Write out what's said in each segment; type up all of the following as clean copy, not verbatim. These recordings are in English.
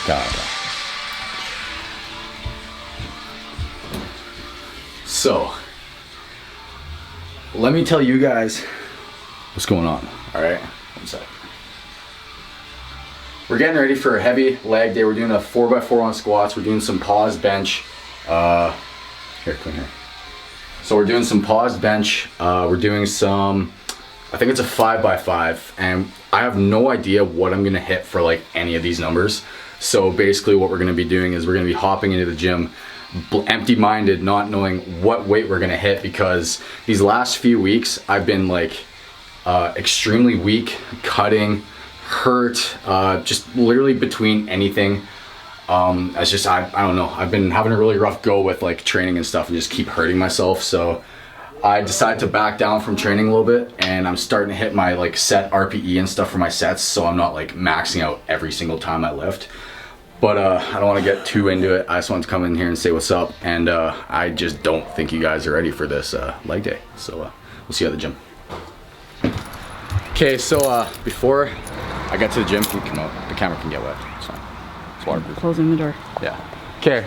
Got it. So, let me tell you guys what's going on, all right? One sec. We're getting ready for a heavy leg day. We're doing a 4x4 on squats. We're doing some pause bench. Here, come here. So we're doing some pause bench. We're doing some, I think it's a 5x5, and I have no idea what I'm gonna hit for like any of these numbers. So basically what we're gonna be doing is we're gonna be hopping into the gym empty-minded, not knowing what weight we're gonna hit, because these last few weeks I've been like extremely weak, cutting, hurt, just literally between anything. It's just, I don't know, I've been having a really rough go with like training and stuff and just keep hurting myself. So I decided to back down from training a little bit, and I'm starting to hit my like set RPE and stuff for my sets, so I'm not like maxing out every single time I lift. But I don't want to get too into it. I just want to come in here and say what's up, and I just don't think you guys are ready for this leg day. So we'll see you at the gym. Okay, so before I get to the gym, can you come out? The camera can get wet. It's fine. It's waterproof. Closing the door. Yeah. Okay.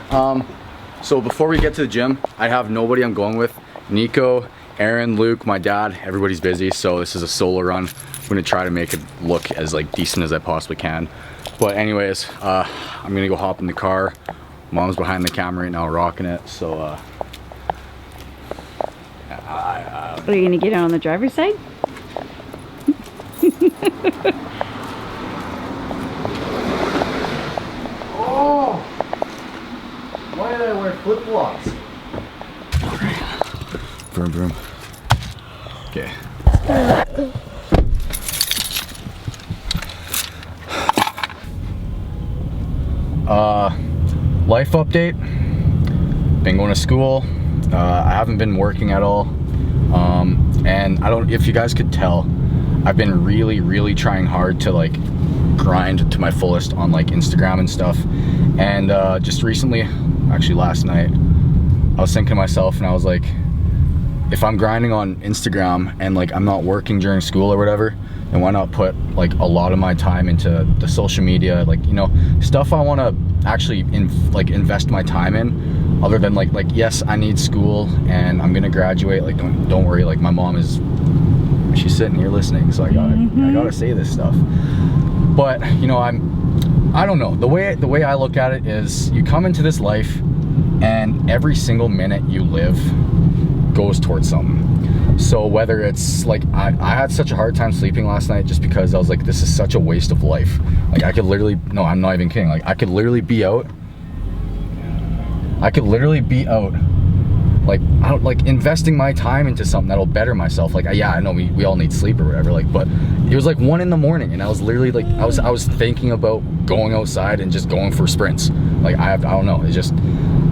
So before we get to the gym, I have nobody I'm going with. Nico, Aaron, Luke, my dad. Everybody's busy, so this is a solo run. I'm gonna try to make it look as like decent as I possibly can. But anyways, I'm gonna go hop in the car. Mom's behind the camera right now, rocking it. So. Are you gonna get out on the driver's side? Oh! Why did I wear flip-flops? Vroom, vroom. Okay. Life update. Been going to school. I haven't been working at all. And I don't, if you guys could tell, I've been really trying hard to like grind to my fullest on like Instagram and stuff. And just recently, actually last night, I was thinking to myself, and I was like, if I'm grinding on Instagram and like I'm not working during school or whatever, then why not put like a lot of my time into the social media, like, you know, stuff I want to actually invest my time in, other than like yes, I need school and I'm gonna graduate, like don't worry, like my mom is, she's sitting here listening, so I gotta say this stuff. But you know, I don't know, the way I look at it is, you come into this life and every single minute you live goes towards something. So whether it's like, I had such a hard time sleeping last night just because I was like, this is such a waste of life. Like I could literally, no, I'm not even kidding, like I could literally be out like investing my time into something that'll better myself. Like yeah, I know we all need sleep or whatever, like, but it was like 1 in the morning and I was literally like, I was thinking about going outside and just going for sprints. Like I don't know, it's just,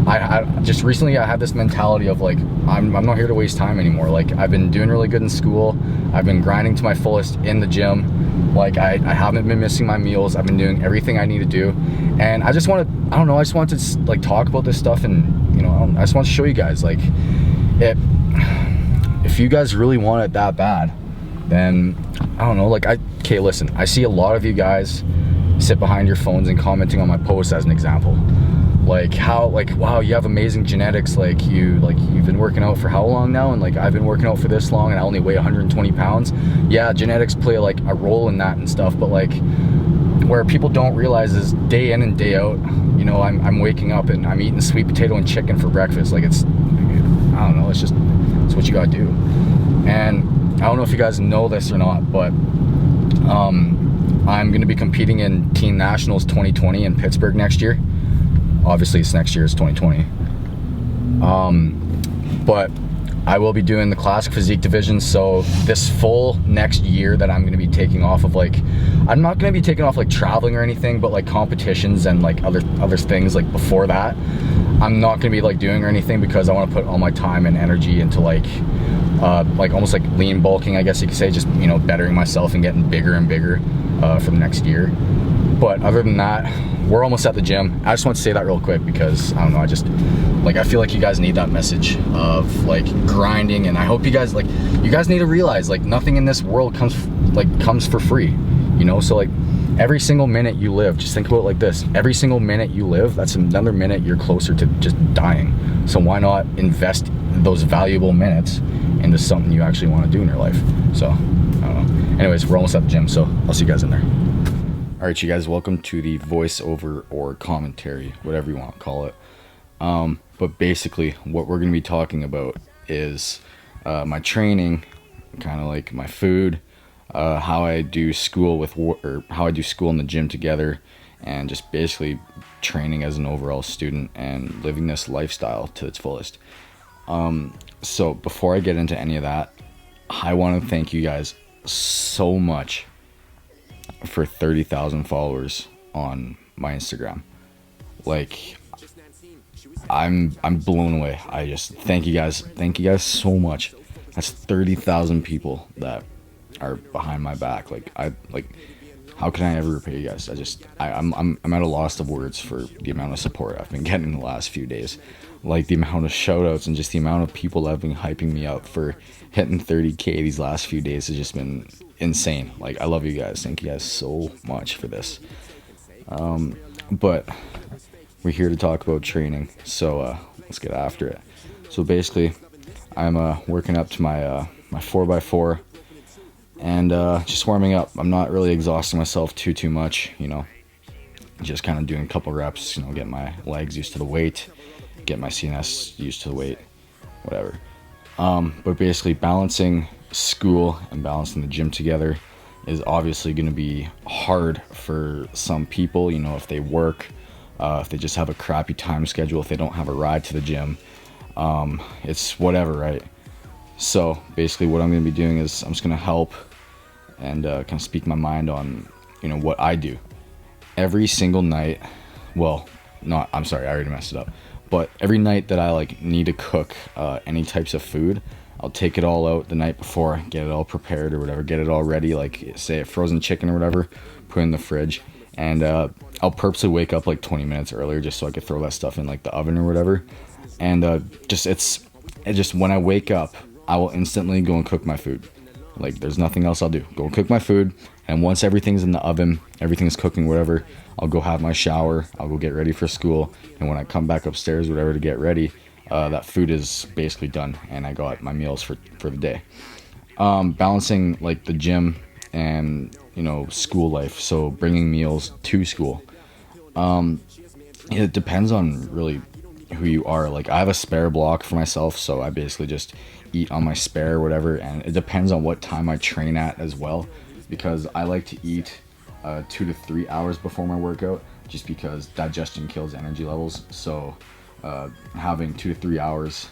I just recently I had this mentality of like, I'm not here to waste time anymore. Like I've been doing really good in school, I've been grinding to my fullest in the gym, like I haven't been missing my meals, I've been doing everything I need to do, and I just want to, I don't know, I just want to like talk about this stuff, and you know, I just want to show you guys, like, if you guys really want it that bad, then I don't know, like okay, listen, I see a lot of you guys sit behind your phones and commenting on my posts as an example. Like how, like, wow, you have amazing genetics, like you've been working out for how long now, and like I've been working out for this long and I only weigh 120 pounds. Yeah, genetics play like a role in that and stuff, but like where people don't realize is day in and day out, you know, I'm waking up and I'm eating sweet potato and chicken for breakfast. Like it's, I don't know, it's what you gotta do. And I don't know if you guys know this or not, but I'm gonna be competing in Teen Nationals 2020 in Pittsburgh next year. Obviously it's next year, it's 2020. But I will be doing the classic physique division, so this full next year that I'm gonna be taking off of, like, I'm not gonna be taking off like traveling or anything, but like competitions and like other things like before that, I'm not gonna be like doing or anything, because I wanna put all my time and energy into like almost like lean bulking, I guess you could say, just, you know, bettering myself and getting bigger and bigger for the next year. But other than that, we're almost at the gym. I just want to say that real quick because I don't know, I just like, I feel like you guys need that message of like grinding, and I hope you guys need to realize like nothing in this world comes for free, you know. So like every single minute you live, just think about it like this. Every single minute you live, that's another minute you're closer to just dying. So why not invest those valuable minutes into something you actually want to do in your life? So, I don't know. Anyways, we're almost at the gym, so I'll see you guys in there. All right, you guys, welcome to the voiceover or commentary, whatever you want to call it. But basically, what we're going to be talking about is my training, kind of like my food, how I do school or how I do school and the gym together, and just basically training as an overall student and living this lifestyle to its fullest. So before I get into any of that, I want to thank you guys so much for 30,000 followers on my Instagram. Like, I'm blown away. I just thank you guys so much. That's 30,000 people that are behind my back. How can I ever repay you guys? I'm at a loss of words for the amount of support I've been getting the last few days. Like, the amount of shout outs and just the amount of people that have been hyping me up for hitting 30K these last few days has just been insane. Like, I love you guys. Thank you guys so much for this. But we're here to talk about training, so let's get after it. So basically, I'm working up to my 4x4 and just warming up. I'm not really exhausting myself too much, just kind of doing a couple reps, get my legs used to the weight, get my CNS used to the weight, whatever. But basically, balancing school and balancing the gym together is obviously going to be hard for some people, if they work, if they just have a crappy time schedule, if they don't have a ride to the gym, it's whatever, right? So basically what I'm going to be doing is I'm just going to help and kind of speak my mind on, what I do. Every single night, I'm sorry, I already messed it up. But every night that I need to cook any types of food, I'll take it all out the night before, get it all prepared or whatever, get it all ready, like say a frozen chicken or whatever, put it in the fridge. And I'll purposely wake up 20 minutes earlier just so I could throw that stuff in the oven or whatever. And it's just when I wake up, I will instantly go and cook my food. There's nothing else I'll do. Go and cook my food. And once everything's in the oven, everything's cooking, whatever, I'll go have my shower. I'll go get ready for school. And when I come back upstairs, whatever, to get ready, that food is basically done. And I got my meals for the day. Balancing the gym and school life, so bringing meals to school, it depends on really who you are. I have a spare block for myself, so I basically just eat on my spare or whatever, and it depends on what time I train at as well, because I like to eat 2 to 3 hours before my workout, just because digestion kills energy levels. So having 2 to 3 hours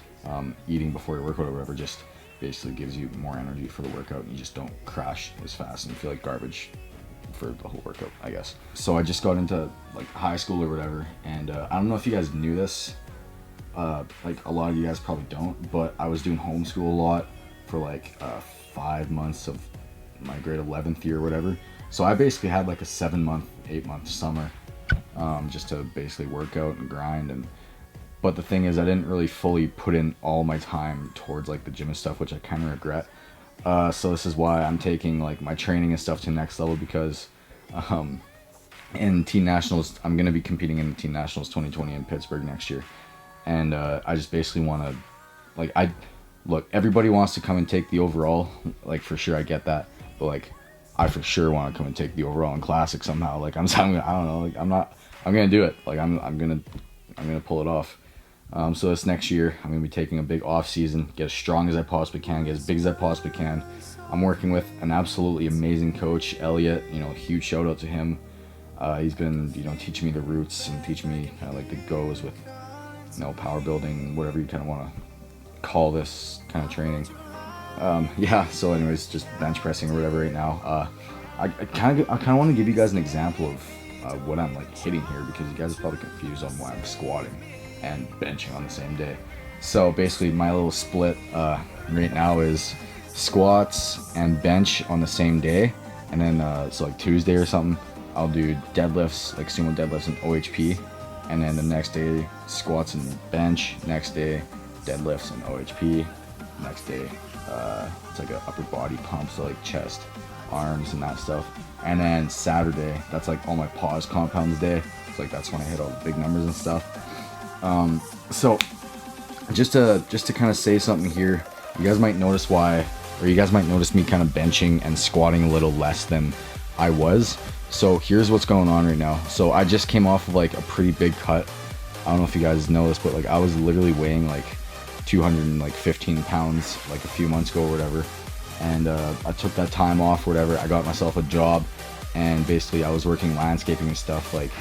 eating before your workout or whatever just basically gives you more energy for the workout, and you just don't crash as fast and you feel like garbage for the whole workout, I guess. So I just got into high school or whatever, and I don't know if you guys knew this, a lot of you guys probably don't, but I was doing homeschool a lot for 5 months of my grade 11th year or whatever. So I basically had a 7-month, 8-month summer just to basically work out and grind. But the thing is, I didn't really fully put in all my time towards the gym and stuff, which I kind of regret. So this is why I'm taking my training and stuff to the next level, because in Teen Nationals, I'm going to be competing in the Teen Nationals 2020 in Pittsburgh next year. And I just basically want to, look, everybody wants to come and take the overall, for sure, I get that. But I for sure want to come and take the overall in Classic somehow. I don't know, I'm going to do it. I'm going to pull it off. So this next year, I'm going to be taking a big off season, get as strong as I possibly can, get as big as I possibly can. I'm working with an absolutely amazing coach, Elliot. Huge shout out to him. He's been, teaching me the roots and teaching me kind of the goes with, power building, whatever you kind of want to call this kind of training. So anyways, just bench pressing or whatever right now. I kind of want to give you guys an example of what I'm hitting here, because you guys are probably confused on why I'm squatting and benching on the same day. So basically my little split right now is squats and bench on the same day, and then so Tuesday or something I'll do deadlifts, sumo deadlifts and OHP, and then the next day squats and bench, next day deadlifts and OHP, next day it's an upper body pump, so chest, arms and that stuff, And then Saturday, that's like all my pause compounds day. It's like that's when I hit all the big numbers and stuff. So just to kind of say something here, you guys might notice you guys might notice me kind of benching and squatting a little less than I was. So here's what's going on right now. So I just came off of like a pretty big cut. I don't know if you guys know this, but like I was literally weighing like 215 pounds like a few months ago or whatever. And I took that time off or whatever. I got myself a job, and basically I was working landscaping and stuff, like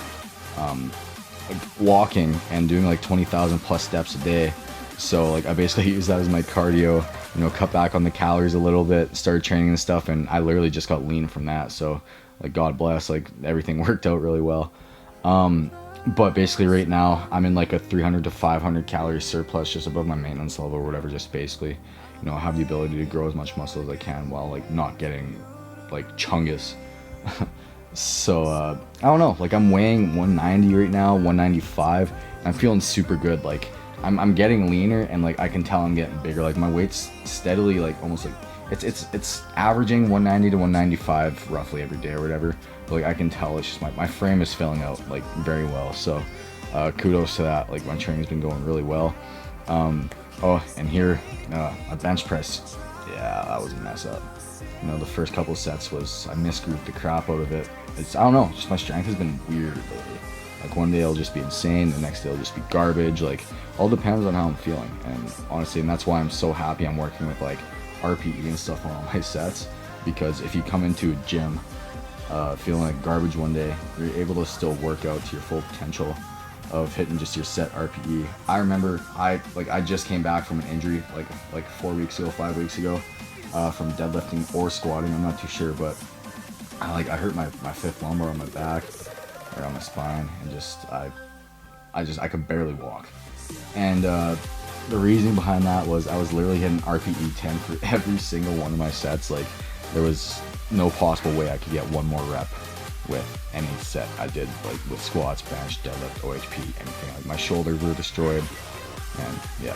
walking and doing like 20,000 plus steps a day. So like I basically used that as my cardio, you know, cut back on the calories a little bit, started training and stuff, and I literally just got lean from that. So like God bless, like everything worked out really well. But basically right now I'm in like a 300 to 500 calorie surplus, just above my maintenance level or whatever. Just basically, you know, I have the ability to grow as much muscle as I can while like not getting like chungus. So I don't know, like I'm weighing 190 right now, 195, and I'm feeling super good. Like I'm getting leaner, and like I can tell I'm getting bigger. Like my weight's steadily like almost like it's averaging 190 to 195 roughly every day or whatever. But like I can tell it's just my frame is filling out like very well. So kudos to that. Like my training's been going really well. Oh, and here a bench press, yeah, that was a mess up. You know, the first couple sets was I misgrouped the crap out of it. I don't know, just my strength has been weird lately. Like one day it'll just be insane, the next day it'll just be garbage. Like all depends on how I'm feeling. And honestly, and that's why I'm so happy I'm working with like RPE and stuff on all my sets, because if you come into a gym feeling like garbage one day, you're able to still work out to your full potential of hitting just your set RPE. I remember I just came back from an injury like 4 weeks ago, 5 weeks ago, from deadlifting or squatting, I'm not too sure, but I hurt my fifth lumbar on my back or on my spine, and I could barely walk. And the reason behind that was I was literally hitting RPE 10 for every single one of my sets. Like there was no possible way I could get one more rep with any set I did, like with squats, bench, deadlift, OHP, anything. Like my shoulders were destroyed, and yeah.